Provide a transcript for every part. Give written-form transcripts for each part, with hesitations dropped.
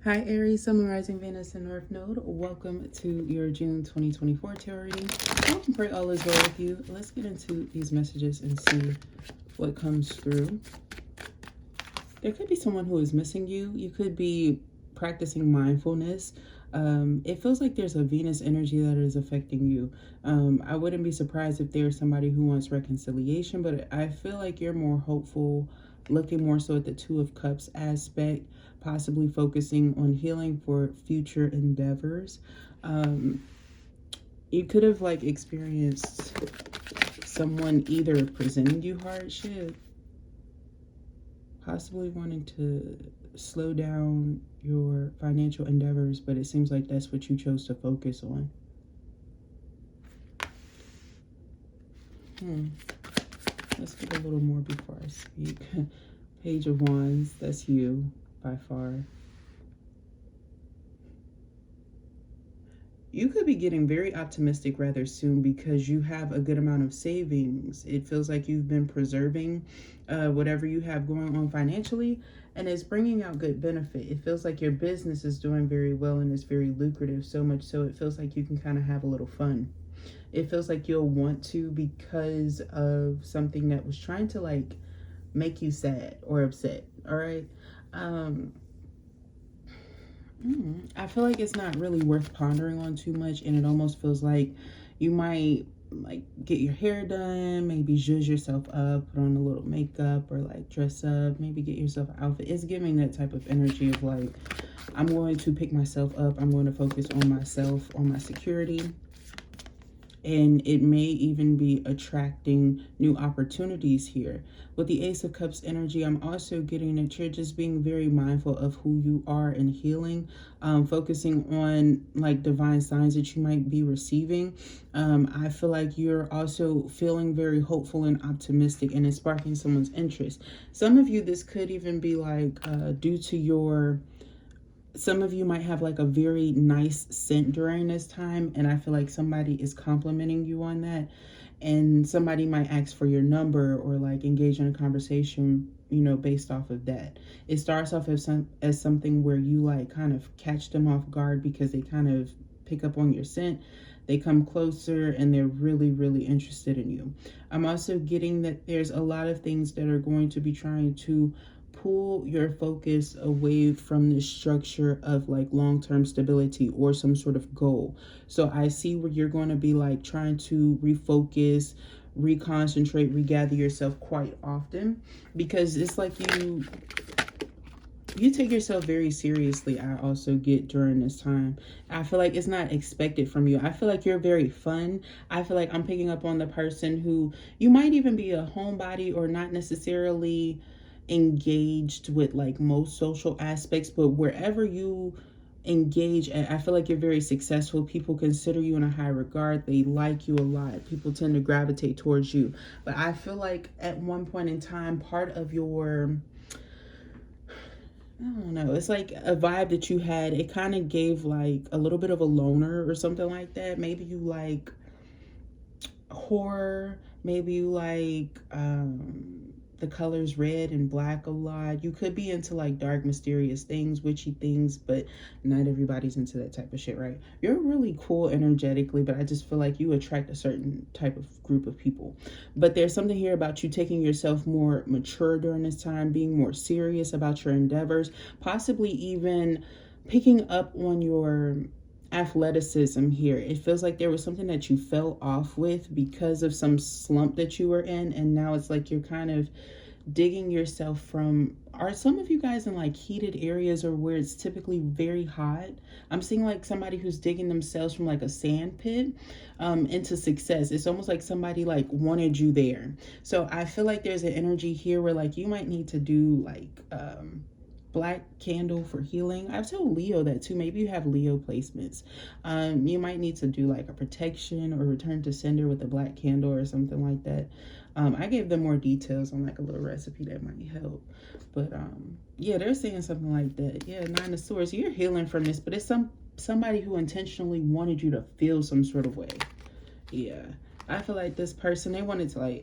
Hi Aries, Sun, Moon, Rising, Venus, and North Node. Welcome to your June 2024 tarot reading. I hope and pray all is well with you. Let's get into these messages and see what comes through. There could be someone who is missing you. You could be practicing mindfulness. It feels like there's a Venus energy that is affecting you. I wouldn't be surprised if there's somebody who wants reconciliation, but I feel like you're more hopeful, looking more so at the Two of Cups aspect, possibly focusing on healing for future endeavors. You could have experienced someone either presenting you hardship, possibly wanting to slow down your financial endeavors, but it seems like that's what you chose to focus on. Let's get a little more before I speak. Page of Wands, that's you by far. You could be getting very optimistic rather soon because you have a good amount of savings. It feels like you've been preserving whatever you have going on financially, and it's bringing out good benefit. It feels like your business is doing very well and it's very lucrative, so much so it feels like you can kind of have a little fun. It feels like you'll want to because of something that was trying to make you sad or upset. All right. I feel like it's not really worth pondering on too much, and it almost feels like you might get your hair done, maybe zhuzh yourself up, put on a little makeup, or dress up, maybe get yourself an outfit. It's giving that type of energy of I'm going to pick myself up, I'm going to focus on myself, on my security. And it may even be attracting new opportunities here. With the Ace of Cups energy, I'm also getting that you're just being very mindful of who you are and healing, focusing on divine signs that you might be receiving. I feel like you're also feeling very hopeful and optimistic, and it's sparking someone's interest. Some of you, this could even be due to your... Some of you might have a very nice scent during this time, and I feel like somebody is complimenting you on that, and somebody might ask for your number or engage in a conversation, based off of that. It starts off as something where you kind of catch them off guard because they kind of pick up on your scent. They come closer and they're really, really interested in you. I'm also getting that there's a lot of things that are going to be trying to pull your focus away from the structure of long-term stability or some sort of goal. So I see where you're going to be trying to refocus, reconcentrate, regather yourself quite often, because it's you take yourself very seriously. I also get during this time. I feel like it's not expected from you. I feel like you're very fun. I feel like I'm picking up on the person who you might even be a homebody or not necessarily engaged with most social aspects, but wherever you engage at, I feel like you're very successful. People consider you in a high regard. They like you a lot. People tend to gravitate towards you. But I feel like at one point in time, part of your... I don't know, it's a vibe that you had. It kind of gave a little bit of a loner or something like that. Maybe you like horror. Maybe you the colors red and black a lot. You could be into dark, mysterious things, witchy things, but not everybody's into that type of shit, right? You're really cool energetically, but I just feel like you attract a certain type of group of people. But there's something here about you taking yourself more mature during this time, being more serious about your endeavors, possibly even picking up on your athleticism here. It feels like there was something that you fell off with because of some slump that you were in, and now it's you're kind of digging yourself from... Are some of you guys in heated areas or where it's typically very hot? I'm seeing somebody who's digging themselves from a sand pit into success. It's almost like somebody wanted you there. So I feel like there's an energy here where you might need to do black candle for healing. I've told Leo that too. Maybe you have Leo placements. You might need to do a protection or return to sender with a black candle or something like that. I gave them more details on a little recipe that might help. But yeah, they're saying something like that. Yeah, Nine of Swords. You're healing from this, but it's somebody who intentionally wanted you to feel some sort of way. Yeah, I feel like this person, they wanted to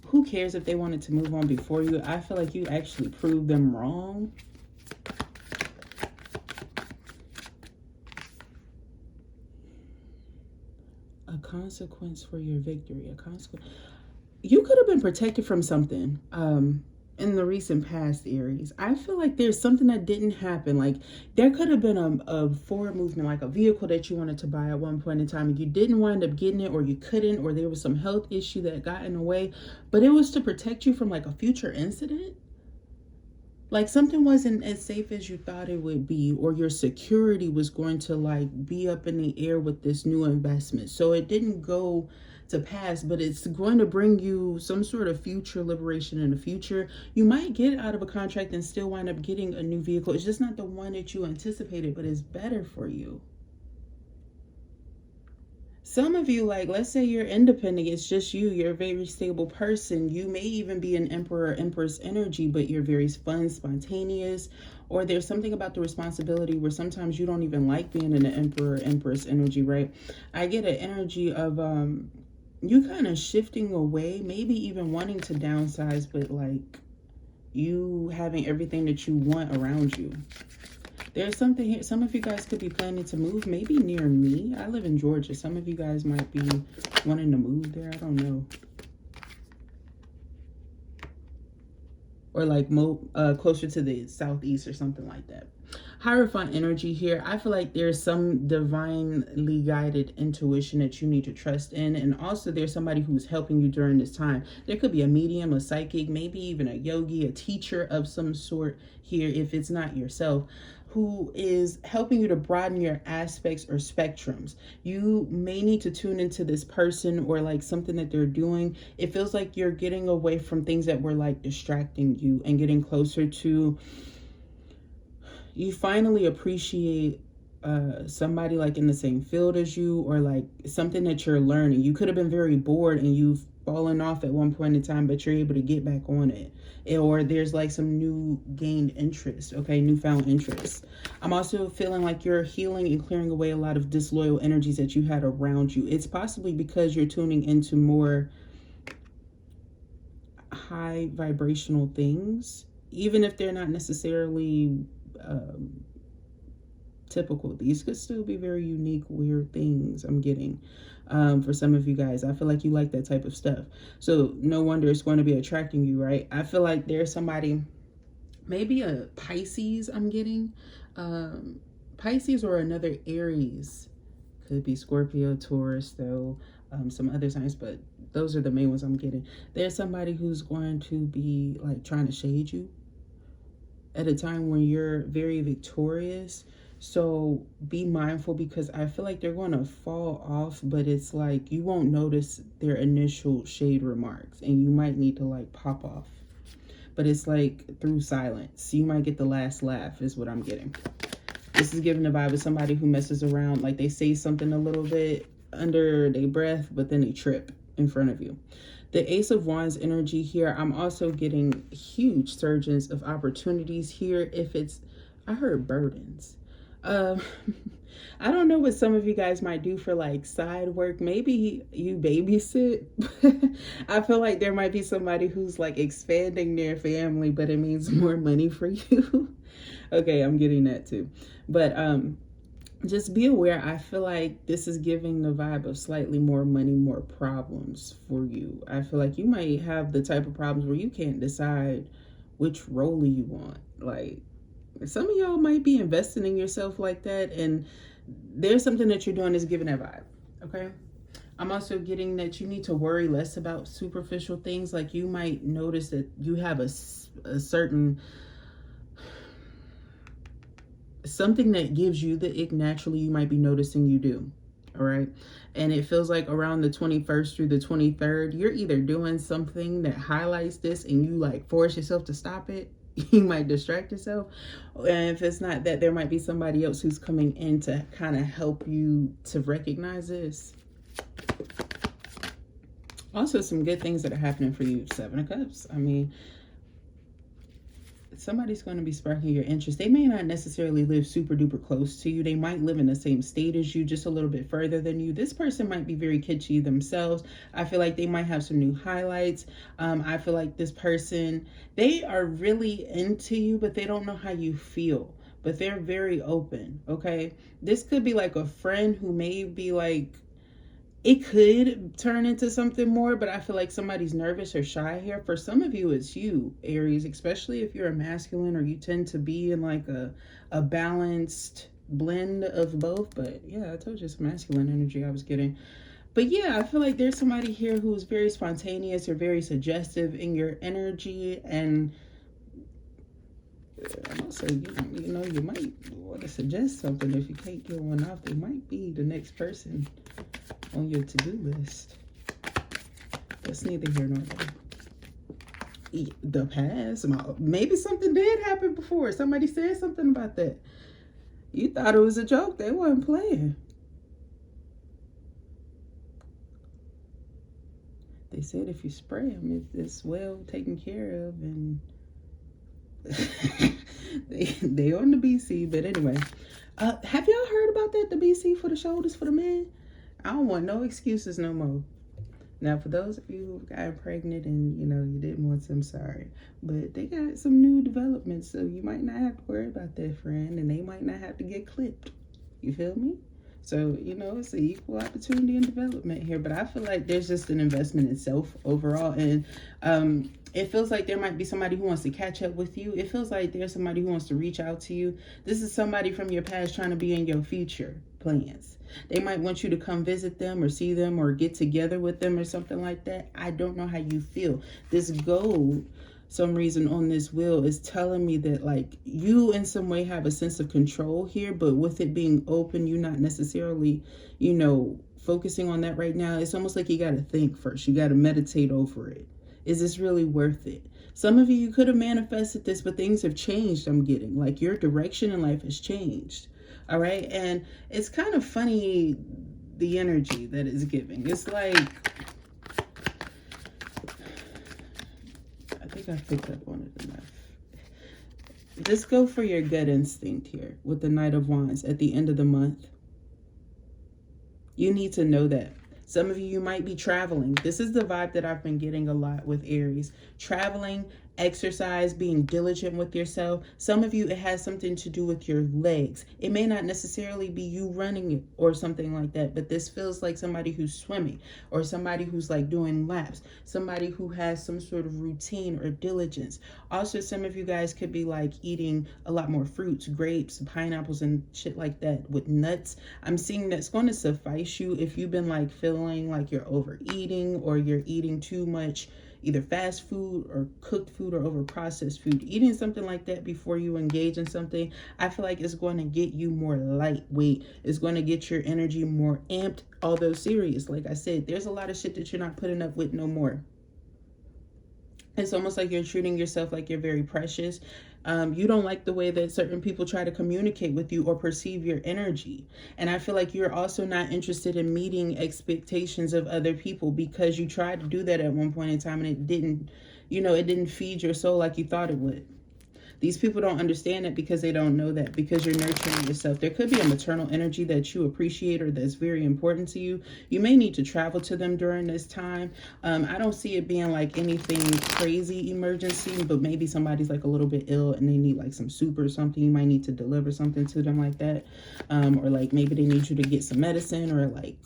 who cares if they wanted to move on before you? I feel like you actually proved them wrong. A consequence for your victory. A consequence. You could have been protected from something in the recent past, Aries. I feel like there's something that didn't happen. Like there could have been a forward movement, like a vehicle that you wanted to buy at one point in time and you didn't wind up getting it, or you couldn't, or there was some health issue that got in the way, but it was to protect you from like a future incident. Like something wasn't as safe as you thought it would be, or your security was going to like be up in the air with this new investment. So it didn't go to pass, but it's going to bring you some sort of future liberation in the future. You might get out of a contract and still wind up getting a new vehicle. It's just not the one that you anticipated, but it's better for you. Some of you, like, let's say you're independent, it's just you're a very stable person. You may even be an emperor, empress energy, but you're very fun, spontaneous, or there's something about the responsibility where sometimes you don't even like being in the emperor, empress energy, right? I get an energy of you kind of shifting away, maybe even wanting to downsize, but like you having everything that you want around you. There's something here. Some of you guys could be planning to move, maybe near me. I live in Georgia. Some of you guys might be wanting to move there. I don't know. Or like closer to the southeast or something like that. Hierophant energy here. I feel like there's some divinely guided intuition that you need to trust in. And also there's somebody who's helping you during this time. There could be a medium, a psychic, maybe even a yogi, a teacher of some sort here if it's not yourself, who is helping you to broaden your aspects or spectrums. You may need to tune into this person or like something that they're doing. It feels like you're getting away from things that were like distracting you and getting closer to, you finally appreciate somebody like in the same field as you, or like something that you're learning. You could have been very bored and you've fallen off at one point in time, but you're able to get back on it. Or there's like some new gained interest, okay, newfound interest. I'm also feeling like you're healing and clearing away a lot of disloyal energies that you had around you. It's possibly because you're tuning into more high vibrational things, even if they're not necessarily typical. These could still be very unique, weird things I'm getting for some of you guys. I feel like you like that type of stuff, so no wonder it's going to be attracting you, right? I feel like there's somebody, maybe a Pisces I'm getting, Pisces or another Aries. Could be Scorpio, Taurus, though, some other signs, but those are the main ones I'm getting. There's somebody who's going to be like trying to shade you at a time when you're very victorious. So be mindful, because I feel like they're going to fall off, but it's like you won't notice their initial shade remarks and you might need to like pop off. But it's like through silence. You might get the last laugh is what I'm getting. This is giving the vibe of somebody who messes around, like they say something a little bit under their breath, but then they trip in front of you. The Ace of Wands energy here, I'm also getting huge surges of opportunities here. If it's, I heard burdens. I don't know what some of you guys might do for like side work. Maybe you babysit. I feel like there might be somebody who's like expanding their family, but it means more money for you. Okay, I'm getting that too. But just be aware. I feel like this is giving the vibe of slightly more money, more problems for you. I feel like you might have the type of problems where you can't decide which role you want. Like some of y'all might be investing in yourself like that, and there's something that you're doing is giving that vibe. Okay, I'm also getting that you need to worry less about superficial things. Like you might notice that you have a certain something that gives you the ick naturally. You might be noticing you do. All right, and it feels like around the 21st through the 23rd, you're either doing something that highlights this and you like force yourself to stop it. You might distract yourself, and if it's not that, there might be somebody else who's coming in to kind of help you to recognize this. Also, some good things that are happening for you. 7 of Cups. I mean, somebody's going to be sparking your interest. They may not necessarily live super duper close to you. They might live in the same state as you, just a little bit further than you. This person might be very kitschy themselves. I feel like they might have some new highlights. I feel like this person, they are really into you, but they don't know how you feel. But they're very open, okay? This could be like a friend who may be like It could turn into something more, but I feel like somebody's nervous or shy here. For some of you, it's you, Aries, especially if you're a masculine or you tend to be in like a balanced blend of both. But yeah, I told you it's masculine energy I was getting. But yeah, I feel like there's somebody here who's very spontaneous or very suggestive in your energy. And also, you might want to suggest something. If you can't get one off, they might be the next person on your to-do list. That's neither here nor there. The past, maybe something did happen before. Somebody said something about that. You thought it was a joke. They weren't playing. They said if you spray them, it's well taken care of, and they on the BC. But anyway, have y'all heard about that? The BC for the shoulders for the man. I don't want no excuses no more. Now, for those of you who got pregnant and, you didn't want to, I'm sorry. But they got some new developments, so you might not have to worry about that, friend. And they might not have to get clipped. You feel me? So, it's an equal opportunity and development here. But I feel like there's just an investment in self overall. And it feels like there might be somebody who wants to catch up with you. It feels like there's somebody who wants to reach out to you. This is somebody from your past trying to be in your future plans. They might want you to come visit them or see them or get together with them or something like that. I don't know how you feel. This gold, some reason on this wheel, is telling me that like you in some way have a sense of control here, but with it being open, you're not necessarily, focusing on that right now. It's almost like you got to think first. You got to meditate over it. Is this really worth it? Some of you could have manifested this, but things have changed. I'm getting like your direction in life has changed. All right. And it's kind of funny, the energy that is giving. It's like, I think I picked up on it enough. Just go for your gut instinct here with the Knight of Wands at the end of the month. You need to know that. Some of you might be traveling. This is the vibe that I've been getting a lot with Aries. Traveling, exercise, being diligent with yourself. Some of you, it has something to do with your legs. It may not necessarily be you running or something like that, but this feels like somebody who's swimming or somebody who's like doing laps, somebody who has some sort of routine or diligence. Also, some of you guys could be like eating a lot more fruits, grapes, pineapples, and shit like that with nuts. I'm seeing that's going to suffice you if you've been like feeling like you're overeating or you're eating too much either fast food or cooked food or over processed food. Eating something like that before you engage in something, I feel like it's going to get you more lightweight. It's going to get your energy more amped, although serious. Like I said, there's a lot of shit that you're not putting up with no more. It's almost like you're treating yourself like you're very precious. You don't like the way that certain people try to communicate with you or perceive your energy. And I feel like you're also not interested in meeting expectations of other people because you tried to do that at one point in time and it didn't feed your soul like you thought it would. These people don't understand it because they don't know that, because you're nurturing yourself. There could be a maternal energy that you appreciate or that's very important to you. You may need to travel to them during this time. I don't see it being like anything crazy emergency, but maybe somebody's like a little bit ill and they need like some soup or something. You might need to deliver something to them like that. Or like maybe they need you to get some medicine or like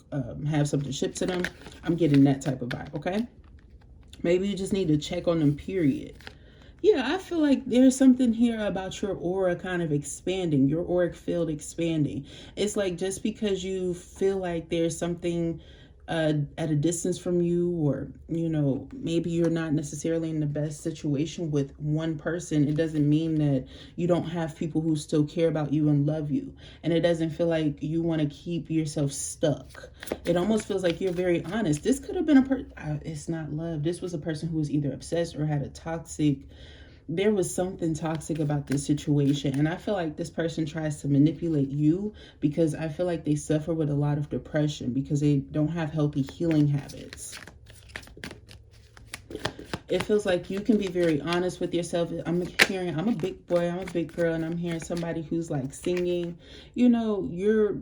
have something shipped to them. I'm getting that type of vibe, okay? Maybe you just need to check on them, period. Yeah, I feel like there's something here about your aura kind of expanding, your auric field expanding. It's like just because you feel like there's something at a distance from you, or, maybe you're not necessarily in the best situation with one person, it doesn't mean that you don't have people who still care about you and love you. And it doesn't feel like you want to keep yourself stuck. It almost feels like you're very honest. This could have been a person, it's not love. This was a person who was either obsessed or had a there was something toxic about this situation. And I feel like this person tries to manipulate you because I feel like they suffer with a lot of depression because they don't have healthy healing habits. It feels like you can be very honest with yourself. I'm hearing, I'm a big boy, I'm a big girl, and I'm hearing somebody who's like singing. You're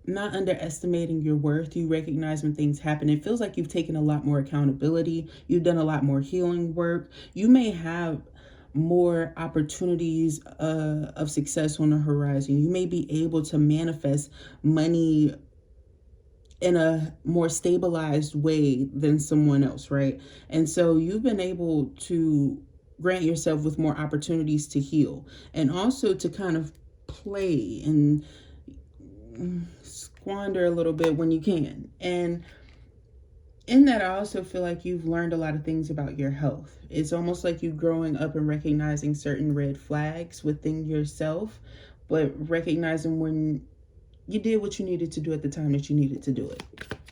not underestimating your worth. You recognize when things happen. It feels like you've taken a lot more accountability. You've done a lot more healing work. You may have more opportunities of success on the horizon. You may be able to manifest money in a more stabilized way than someone else, right? And so you've been able to grant yourself with more opportunities to heal and also to kind of play and squander a little bit when you can. And in that, I also feel like you've learned a lot of things about your health. It's almost like you growing up and recognizing certain red flags within yourself, but recognizing when you did what you needed to do at the time that you needed to do it.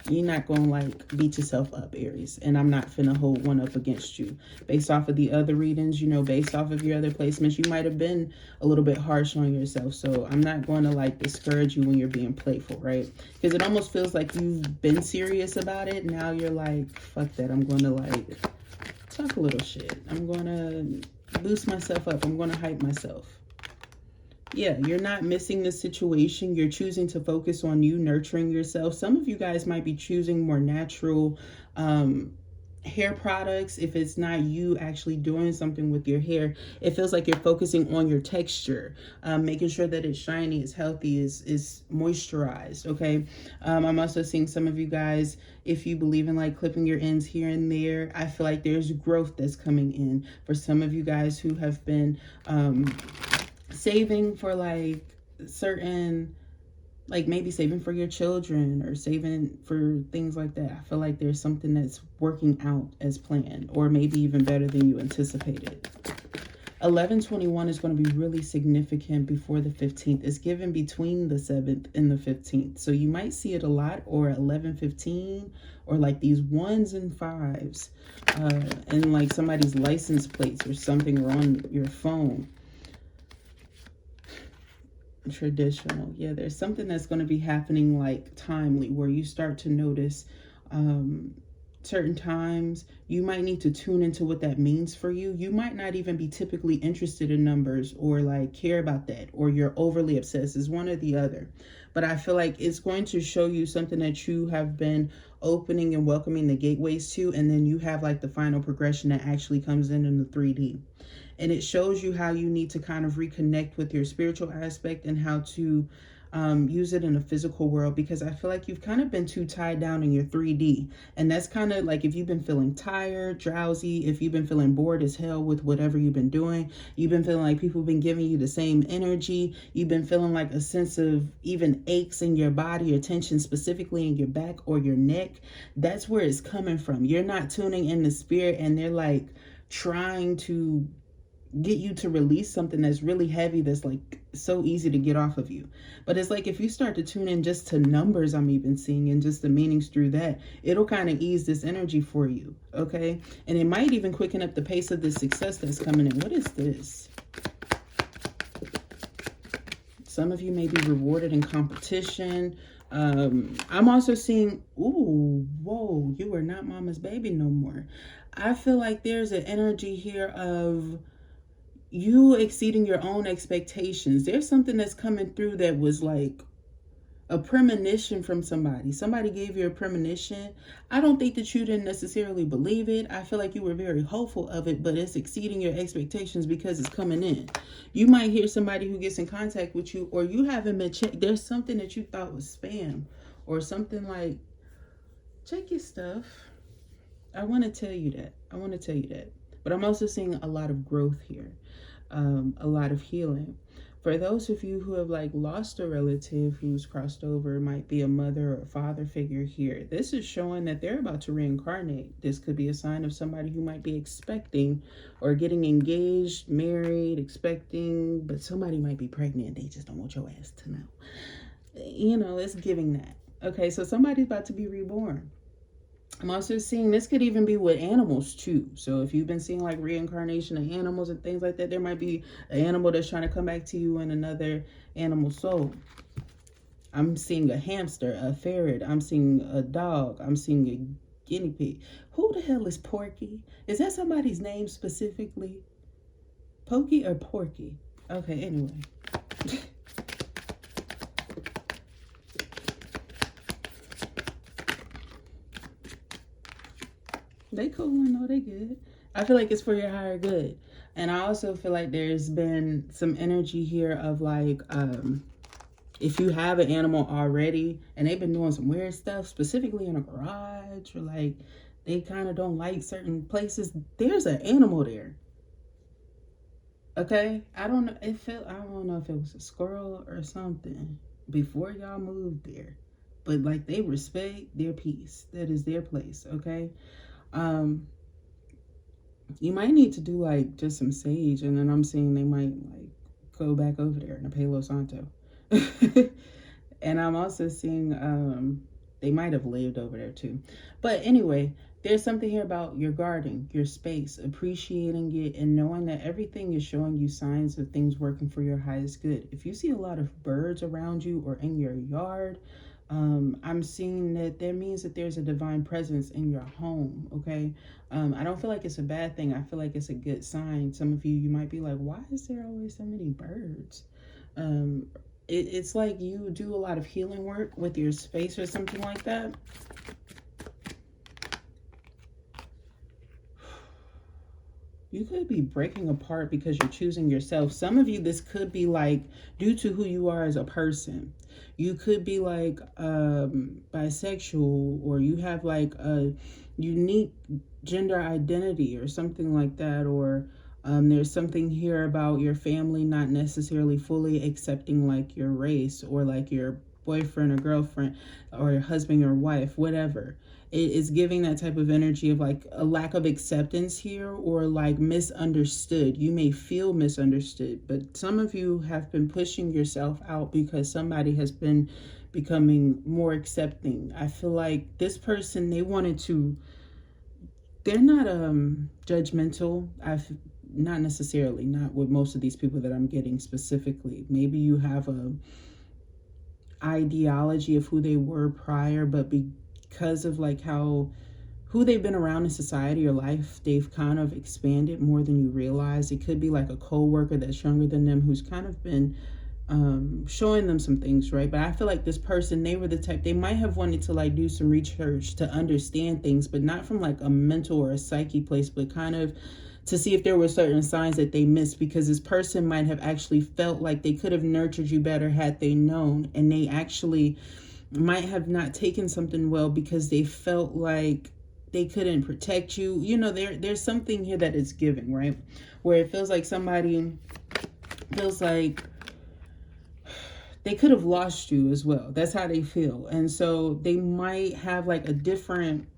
You're not going to like beat yourself up, Aries. And I'm not finna hold one up against you. Based off of the other readings, you know, based off of your other placements, you might have been a little bit harsh on yourself. So I'm not going to like discourage you when you're being playful, right? Because it almost feels like you've been serious about it. Now you're like, fuck that. I'm going to like talk a little shit. I'm going to boost myself up. I'm going to hype myself. Yeah, you're not missing the situation. You're choosing to focus on you, nurturing yourself. Some of you guys might be choosing more natural hair products. If it's not you actually doing something with your hair, it feels like you're focusing on your texture, making sure that it's shiny, it's healthy, is moisturized, okay? I'm also seeing some of you guys, if you believe in like clipping your ends here and there, I feel like there's growth that's coming in. For some of you guys who have been saving for like certain, like maybe saving for your children or saving for things like that. I feel like there's something that's working out as planned, or maybe even better than you anticipated. 11/21 is going to be really significant before the 15th. It's given between the 7th and the 15th. So you might see it a lot, or 11/15, or like these 1s and 5s, and like somebody's license plates or something, or on your phone. Traditional. Yeah, there's something that's going to be happening like timely, where you start to notice certain times. You might need to tune into what that means for you. You might not even be typically interested in numbers or like care about that, or you're overly obsessed. Is one or the other. But I feel like it's going to show you something that you have been opening and welcoming the gateways to, and then you have like the final progression that actually comes in the 3D. And it shows you how you need to kind of reconnect with your spiritual aspect and how to use it in a physical world, because I feel like you've kind of been too tied down in your 3D. And that's kind of like if you've been feeling tired, drowsy, if you've been feeling bored as hell with whatever you've been doing, you've been feeling like people have been giving you the same energy, you've been feeling like a sense of even aches in your body or tension specifically in your back or your neck, that's where it's coming from. You're not tuning in the spirit, and they're like trying to get you to release something that's really heavy, that's like so easy to get off of you. But it's like if you start to tune in just to numbers, I'm even seeing, and just the meanings through that, it'll kind of ease this energy for you, okay? And it might even quicken up the pace of the success that's coming in. What is this? Some of you may be rewarded in competition. I'm also seeing, ooh, whoa, you are not mama's baby no more. I feel like there's an energy here of you exceeding your own expectations. There's something that's coming through that was like a premonition from somebody. Somebody gave you a premonition. I don't think that you didn't necessarily believe it. I feel like you were very hopeful of it, but it's exceeding your expectations because it's coming in. You might hear somebody who gets in contact with you, or you haven't been checked. There's something that you thought was spam or something like, check your stuff. I want to tell you that. But I'm also seeing a lot of growth here. A lot of healing. For those of you who have like lost a relative who's crossed over, it might be a mother or a father figure here. This is showing that they're about to reincarnate. This could be a sign of somebody who might be expecting or getting engaged, married, expecting, but somebody might be pregnant. They just don't want your ass to know. You know, it's giving that. Okay, so somebody's about to be reborn. I'm also seeing this could even be with animals too. So if you've been seeing like reincarnation of animals and things like that, there might be an animal that's trying to come back to you in another animal soul. I'm seeing a hamster, a ferret. I'm seeing a dog. I'm seeing a guinea pig. Who the hell is Porky? Is that somebody's name specifically? Pokey or Porky? Okay, anyway. They cool and no, they good. I feel like it's for your higher good. And I also feel like there's been some energy here of like If you have an animal already and they've been doing some weird stuff, specifically in a garage, or like they kind of don't like certain places, there's an animal there. Okay, I don't know. I don't know if it was a squirrel or something before y'all moved there, but like they respect their peace. That is their place. Okay, um, you might need to do like just some sage, and then I'm seeing they might like go back over there in a Palo Santo. And I'm also seeing they might have lived over there too. But anyway, there's something here about your garden, your space, appreciating it, and knowing that everything is showing you signs of things working for your highest good. If you see a lot of birds around you or in your yard, I'm seeing that means that there's a divine presence in your home. Okay, I don't feel like it's a bad thing. I feel like it's a good sign. Some of you might be like, why is there always so many birds? um, it's like you do a lot of healing work with your space or something like that. You could be breaking apart because you're choosing yourself. Some of you, this could be like due to who you are as a person. You could be like bisexual, or you have like a unique gender identity or something like that, or there's something here about your family not necessarily fully accepting like your race, or like your boyfriend or girlfriend or your husband or wife, whatever. It is giving that type of energy of like a lack of acceptance here, or like misunderstood. You may feel misunderstood, but some of you have been pushing yourself out because somebody has been becoming more accepting. I feel like this person, they're not judgmental. I've not necessarily, not with most of these people that I'm getting specifically. Maybe you have a ideology of who they were prior, but because of like who they've been around in society or life, they've kind of expanded more than you realize. It could be like a co-worker that's younger than them who's kind of been showing them some things, right? But I feel like this person, they were the type, they might have wanted to like do some research to understand things, but not from like a mental or a psyche place, but kind of to see if there were certain signs that they missed, because this person might have actually felt like they could have nurtured you better had they known, and they actually might have not taken something well because they felt like they couldn't protect you. You know, there's something here that is giving, right? Where it feels like somebody feels like they could have lost you as well. That's how they feel. And so they might have like a different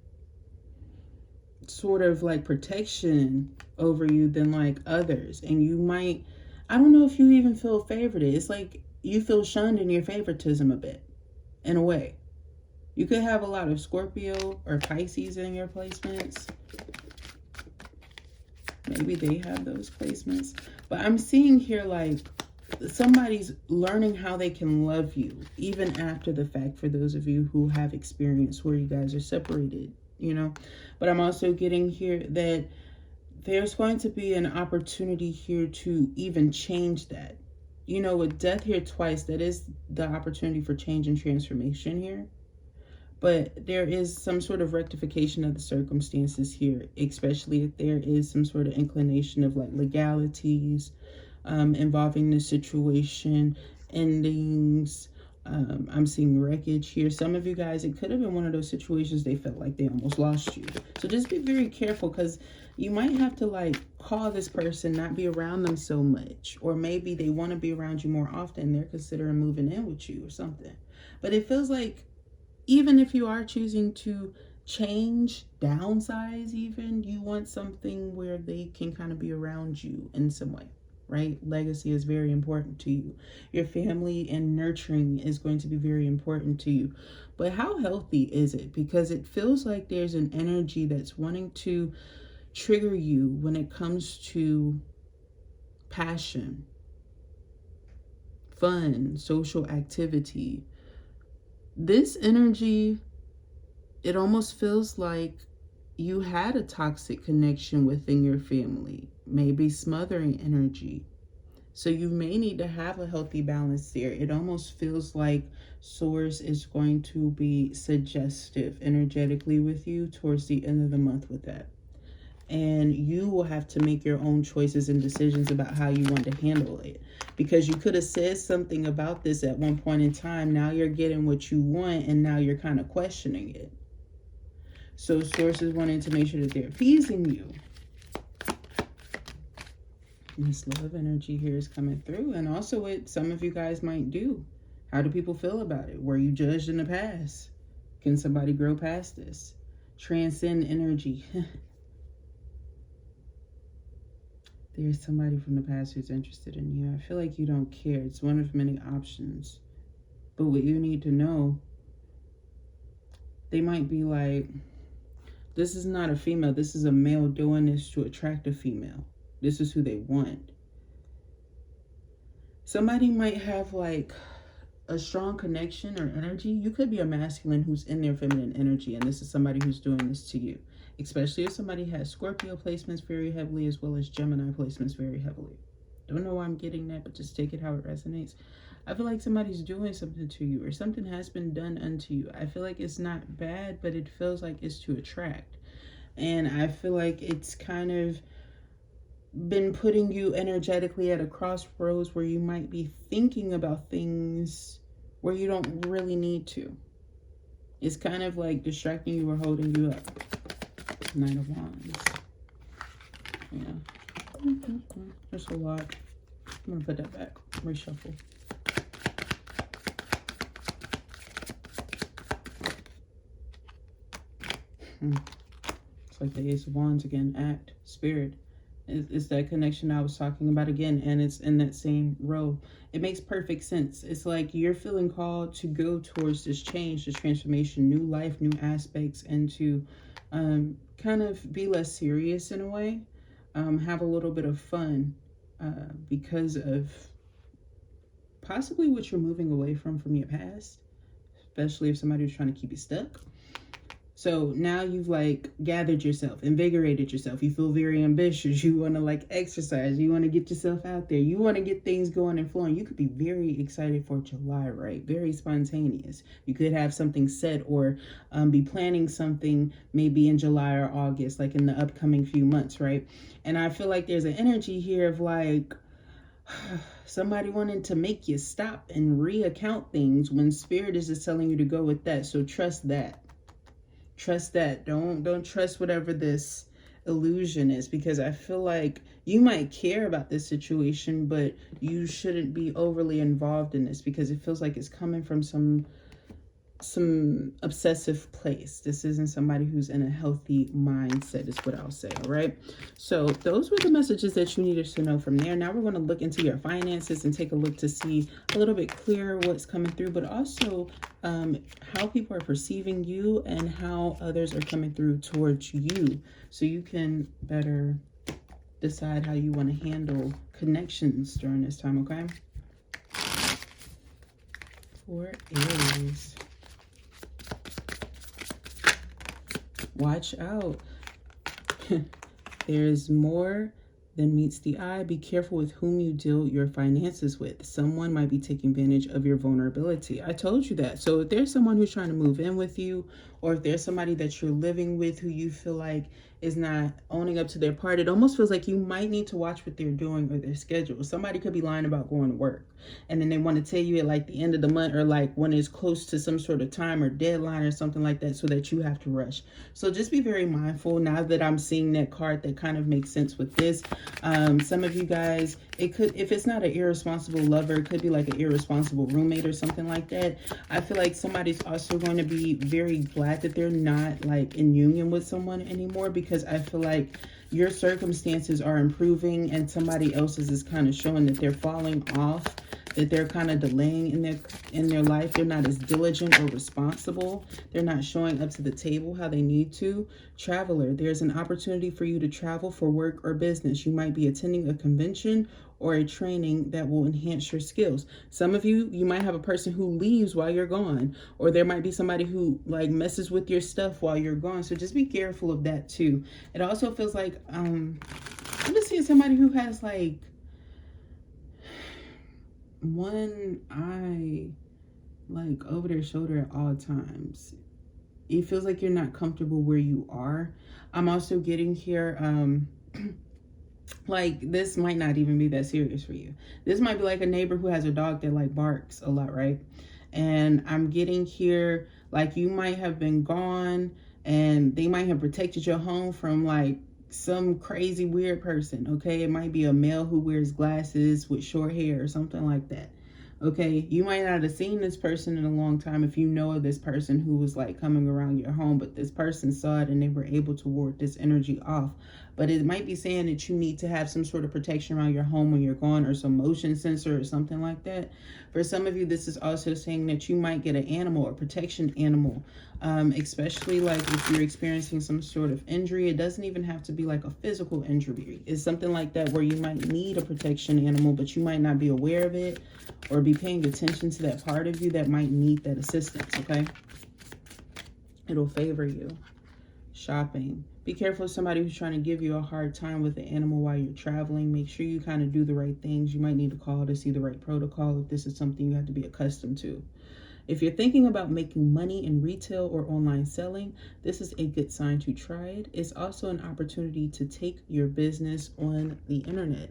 sort of like protection over you than like others. And you might, I don't know if you even feel favored. It's like you feel shunned in your favoritism a bit, in a way. You could have a lot of Scorpio or Pisces in your placements. Maybe they have those placements. But I'm seeing here like somebody's learning how they can love you, even after the fact, for those of you who have experience where you guys are separated, you know. But I'm also getting here that there's going to be an opportunity here to even change that. You know, with death here twice, that is the opportunity for change and transformation here. But there is some sort of rectification of the circumstances here, especially if there is some sort of inclination of like legalities involving the situation, endings. I'm seeing wreckage here. Some of you guys, it could have been one of those situations they felt like they almost lost you. So just be very careful, because you might have to like call this person, not be around them so much. Or maybe they want to be around you more often. They're considering moving in with you or something. But it feels like even if you are choosing to change, downsize even, you want something where they can kind of be around you in some way, right? Legacy is very important to you. Your family and nurturing is going to be very important to you. But how healthy is it? Because it feels like there's an energy that's wanting to trigger you when it comes to passion, fun, social activity. This energy, it almost feels like you had a toxic connection within your family, maybe smothering energy. So you may need to have a healthy balance there. It almost feels like Source is going to be suggestive energetically with you towards the end of the month with that. and you will have to make your own choices and decisions about how you want to handle it, because you could have said something about this at one point in time. Now you're getting what you want, and now you're kind of questioning it. So sources wanting to make sure that they're appeasing you. This love energy here is coming through, and also what some of you guys might do. How do people feel about it? Were you judged in the past? Can somebody grow past this? Transcend energy. There's somebody from the past who's interested in you. I feel like you don't care. It's one of many options. But what you need to know, they might be like, this is not a female. This is a male doing this to attract a female. This is who they want. Somebody might have like a strong connection or energy. You could be a masculine who's in their feminine energy, and this is somebody who's doing this to you. Especially if somebody has Scorpio placements very heavily, as well as Gemini placements very heavily. Don't know why I'm getting that, but just take it how it resonates. I feel like somebody's doing something to you, or something has been done unto you. I feel like it's not bad, but it feels like it's to attract. And I feel like it's kind of been putting you energetically at a crossroads where you might be thinking about things where you don't really need to. It's kind of like distracting you or holding you up. Knight of Wands. Yeah. There's a lot. I'm gonna put that back. Reshuffle. It's like the Ace of Wands again. Act. Spirit. It's that connection I was talking about again, and it's in that same row. It makes perfect sense. It's like you're feeling called to go towards this change, this transformation, new life, new aspects, and to kind of be less serious in a way, have a little bit of fun because of possibly what you're moving away from your past, especially if somebody was trying to keep you stuck. So now you've like gathered yourself, invigorated yourself. You feel very ambitious. You want to like exercise. You want to get yourself out there. You want to get things going and flowing. You could be very excited for July, right? Very spontaneous. You could have something set or be planning something maybe in July or August, like in the upcoming few months, right? And I feel like there's an energy here of like somebody wanting to make you stop and reaccount things when spirit is just telling you to go with that. So trust that. Trust that. Don't trust whatever this illusion is, because I feel like you might care about this situation, but you shouldn't be overly involved in this because it feels like it's coming from some obsessive place. This isn't somebody who's in a healthy mindset, is what I'll say. All right. So those were the messages that you needed to know from there. Now we're going to look into your finances and take a look to see a little bit clearer what's coming through, but also how people are perceiving you and how others are coming through towards you, so you can better decide how you want to handle connections during this time. Okay. For Aries. Watch out. There's more than meets the eye. Be careful with whom you deal your finances with. Someone might be taking advantage of your vulnerability. I told you that. So if there's someone who's trying to move in with you, or if there's somebody that you're living with who you feel like is not owning up to their part, it almost feels like you might need to watch what they're doing or their schedule. Somebody could be lying about going to work, and then they want to tell you at like the end of the month, or like when it's close to some sort of time or deadline or something like that, so that you have to rush. So just be very mindful. Now that I'm seeing that card, that kind of makes sense with this. Some of you guys, it could, if it's not an irresponsible lover, it could be like an irresponsible roommate or something like that. I feel like somebody's also going to be very glad that they're not like in union with someone anymore, because I feel like your circumstances are improving and somebody else's is kind of showing that they're falling off, that they're kind of delaying in their life. They're not as diligent or responsible. They're not showing up to the table how they need to. Traveler, there's an opportunity for you to travel for work or business. You might be attending a convention or a training that will enhance your skills. Some of you, you might have a person who leaves while you're gone, or there might be somebody who like messes with your stuff while you're gone. So just be careful of that too. It also feels like I'm just seeing somebody who has like one eye like over their shoulder at all times. It feels like you're not comfortable where you are. I'm also getting here, like this might not even be that serious for you. This might be like a neighbor who has a dog that like barks a lot, right? And I'm getting here, like you might have been gone and they might have protected your home from like some crazy weird person, okay? It might be a male who wears glasses with short hair or something like that. Okay, you might not have seen this person in a long time if you know of this person who was like coming around your home, but this person saw it and they were able to ward this energy off. But it might be saying that you need to have some sort of protection around your home when you're gone, or some motion sensor or something like that. For some of you, this is also saying that you might get an animal or protection animal, especially like if you're experiencing some sort of injury. It doesn't even have to be like a physical injury. It's something like that where you might need a protection animal, but you might not be aware of it or be paying attention to that part of you that might need that assistance, okay? It'll favor you. Shopping. Be careful of somebody who's trying to give you a hard time with the animal while you're traveling. Make sure you kind of do the right things. You might need to call to see the right protocol if this is something you have to be accustomed to. If you're thinking about making money in retail or online selling, this is a good sign to try it. It's also an opportunity to take your business on the internet.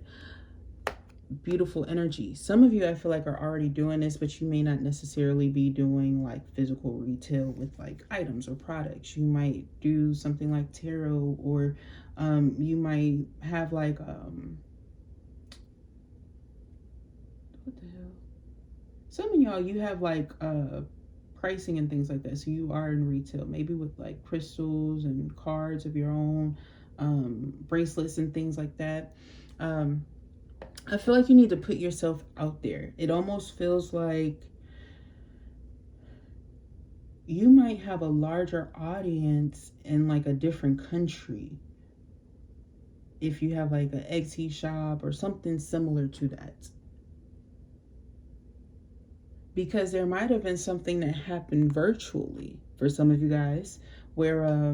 Beautiful energy. Some of you, I feel like, are already doing this, but you may not necessarily be doing like physical retail with like items or products. You might do something like tarot, or you might have like what the hell, some of y'all, you have like pricing and things like that, so you are in retail, maybe with like crystals and cards of your own, bracelets and things like that. I feel like you need to put yourself out there. It almost feels like you might have a larger audience in like a different country if you have like an Etsy shop or something similar to that. Because there might have been something that happened virtually for some of you guys where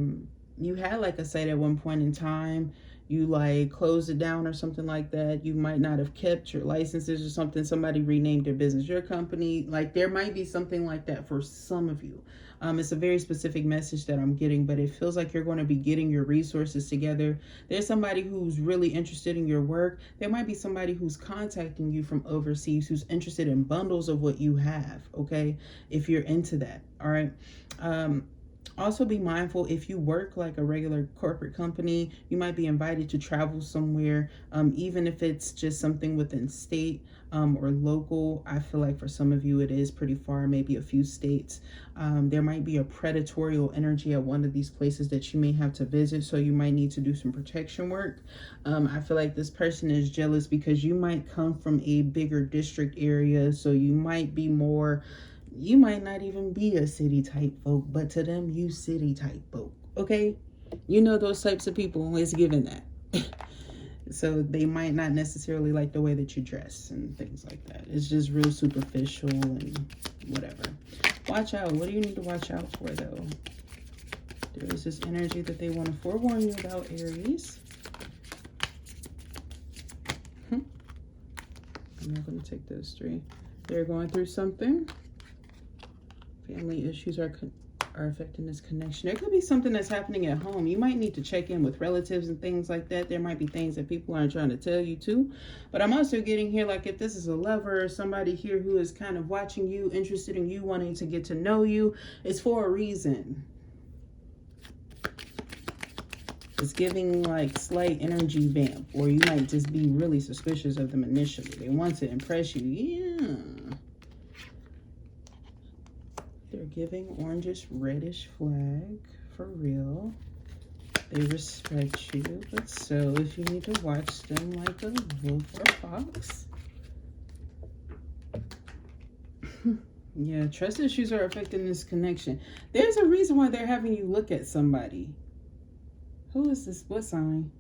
you had like a site at one point in time, you like closed it down or something like that. You might not have kept your licenses or something. Somebody renamed their business, your company. Like there might be something like that for some of you. It's a very specific message that I'm getting, but it feels like you're going to be getting your resources together. There's somebody who's really interested in your work. There might be somebody who's contacting you from overseas who's interested in bundles of what you have, okay? If you're into that, all right? Also be mindful, if you work like a regular corporate company, you might be invited to travel somewhere, even if it's just something within state or local. I feel like for some of you it is pretty far, maybe a few states. There might be a predatory energy at one of these places that you may have to visit, so you might need to do some protection work. I feel like this person is jealous because you might come from a bigger district area, so you might be more, you might not even be a city type folk, but to them, you city type folk, okay? You know those types of people, it's given that. So they might not necessarily like the way that you dress and things like that. It's just real superficial and whatever. Watch out. What do you need to watch out for, though? There is this energy that they want to forewarn you about, Aries. I'm not going to take those three. They're going through something. Family issues are affecting this connection. There could be something that's happening at home. You might need to check in with relatives and things like that. There might be things that people aren't trying to tell you too. But I'm also getting here, like if this is a lover or somebody here who is kind of watching you, interested in you, wanting to get to know you, it's for a reason. It's giving like slight energy vamp, or you might just be really suspicious of them initially. They want to impress you. Yeah. They're giving orangish, reddish flag, for real. They respect you, but so if you need to watch them like a wolf or fox. Yeah, trust issues are affecting this connection. There's a reason why they're having you look at somebody. Who is this? What sign?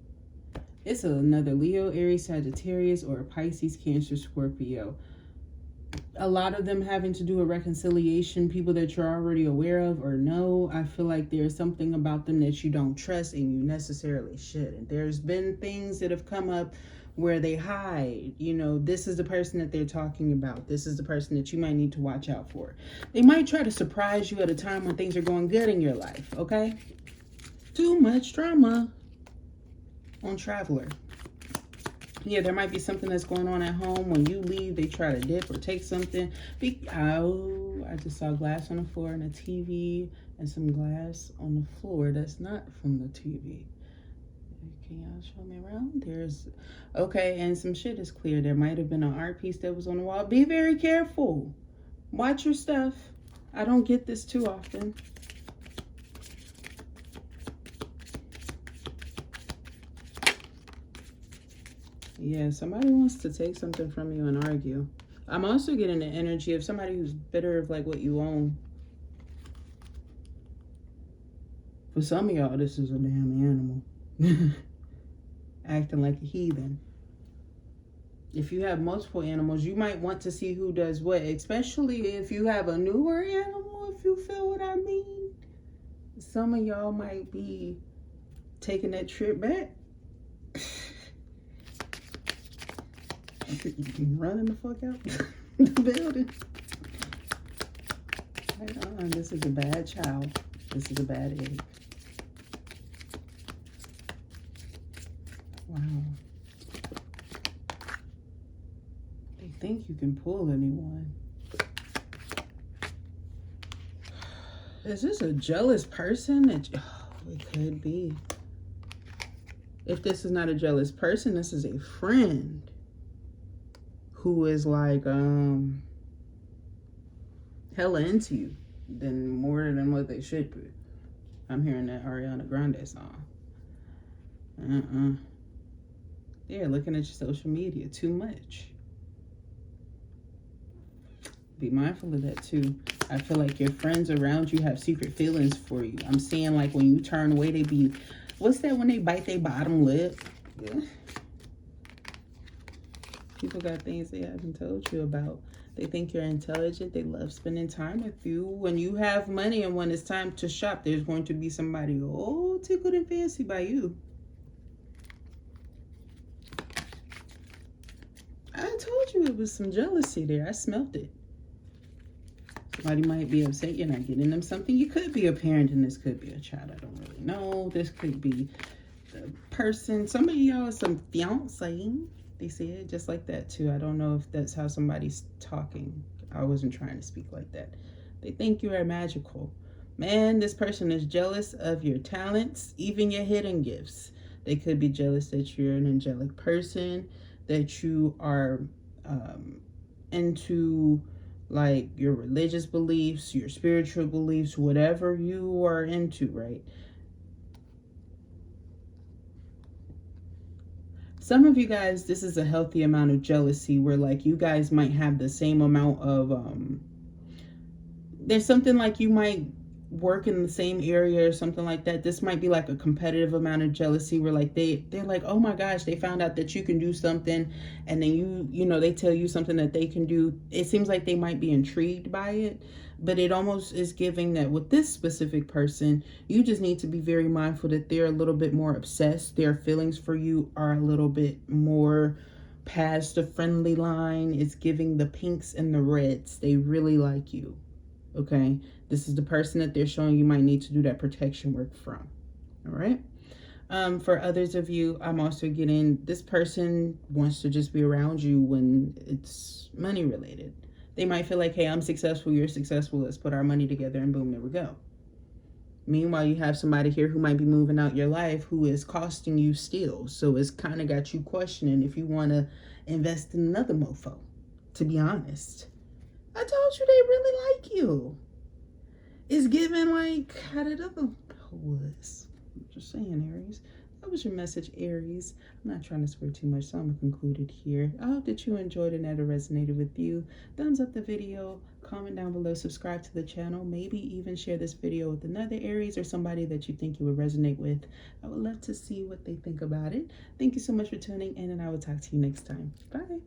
It's another Leo, Aries, Sagittarius, or Pisces, Cancer, Scorpio. A lot of them having to do a reconciliation, people that you're already aware of or know. I feel like there's something about them that you don't trust and you necessarily should. And there's been things that have come up where they hide. You know, this is the person that they're talking about. This is the person that you might need to watch out for. They might try to surprise you at a time when things are going good in your life, okay? Too much drama on Traveler. Yeah, there might be something that's going on at home. When you leave, they try to dip or take something. Oh, I just saw glass on the floor and a TV and some glass on the floor that's not from the TV. Can y'all show me around? Okay, and some shit is clear. There might have been an art piece that was on the wall. Be very careful. Watch your stuff. I don't get this too often. Yeah, somebody wants to take something from you and argue. I'm also getting the energy of somebody who's bitter of like what you own. For some of y'all, this is a damn animal. Acting like a heathen. If you have multiple animals, you might want to see who does what, especially if you have a newer animal, if you feel what I mean. Some of y'all might be taking that trip back. Running the fuck out the building. This is a bad child. This is a bad egg. Wow. They think you can pull anyone. Is this a jealous person? It could be. If this is not a jealous person, this is a friend who is like hella into you than more than what they should be. I'm hearing that Ariana Grande song. They're looking at your social media too much. Be mindful of that too. I feel like your friends around you have secret feelings for you. I'm seeing like when you turn away, they be, what's that when they bite their bottom lip? Yeah. People got things they haven't told you about. They think you're intelligent. They love spending time with you. When you have money and when it's time to shop, there's going to be somebody tickled and fancy by you. I told you it was some jealousy there. I smelt it. Somebody might be upset you're not getting them something. You could be a parent and this could be a child. I don't really know. This could be the person. Some of y'all is some fiance. They say it just like that too. I don't know if that's how somebody's talking. I wasn't trying to speak like that. They think you are magical. Man, this person is jealous of your talents, even your hidden gifts. They could be jealous that you're an angelic person, that you are into like your religious beliefs, your spiritual beliefs, whatever you are into, right? Some of you guys, this is a healthy amount of jealousy where like you guys might have the same amount of, there's something like you might work in the same area or something like that. This might be like a competitive amount of jealousy where like they're like, oh my gosh, they found out that you can do something and then you know, they tell you something that they can do. It seems like they might be intrigued by it, but it almost is giving that with this specific person, you just need to be very mindful that they're a little bit more obsessed. Their feelings for you are a little bit more past the friendly line. It's giving the pinks and the reds. They really like you. Okay, this is the person that they're showing you might need to do that protection work from. All right. For others of you, I'm also getting this person wants to just be around you when it's money related. They might feel like, hey, I'm successful, you're successful, let's put our money together and boom, there we go. Meanwhile, you have somebody here who might be moving out your life who is costing you still. So it's kind of got you questioning if you want to invest in another mofo, to be honest. I told you they really like you. It's given like, how did other was? I'm just saying, Aries. That was your message, Aries. I'm not trying to swear too much, so I'm gonna conclude it here. I hope that you enjoyed and that it resonated with you. Thumbs up the video, comment down below, subscribe to the channel, maybe even share this video with another Aries or somebody that you think you would resonate with. I would love to see what they think about it. Thank you so much for tuning in, and I will talk to you next time. Bye.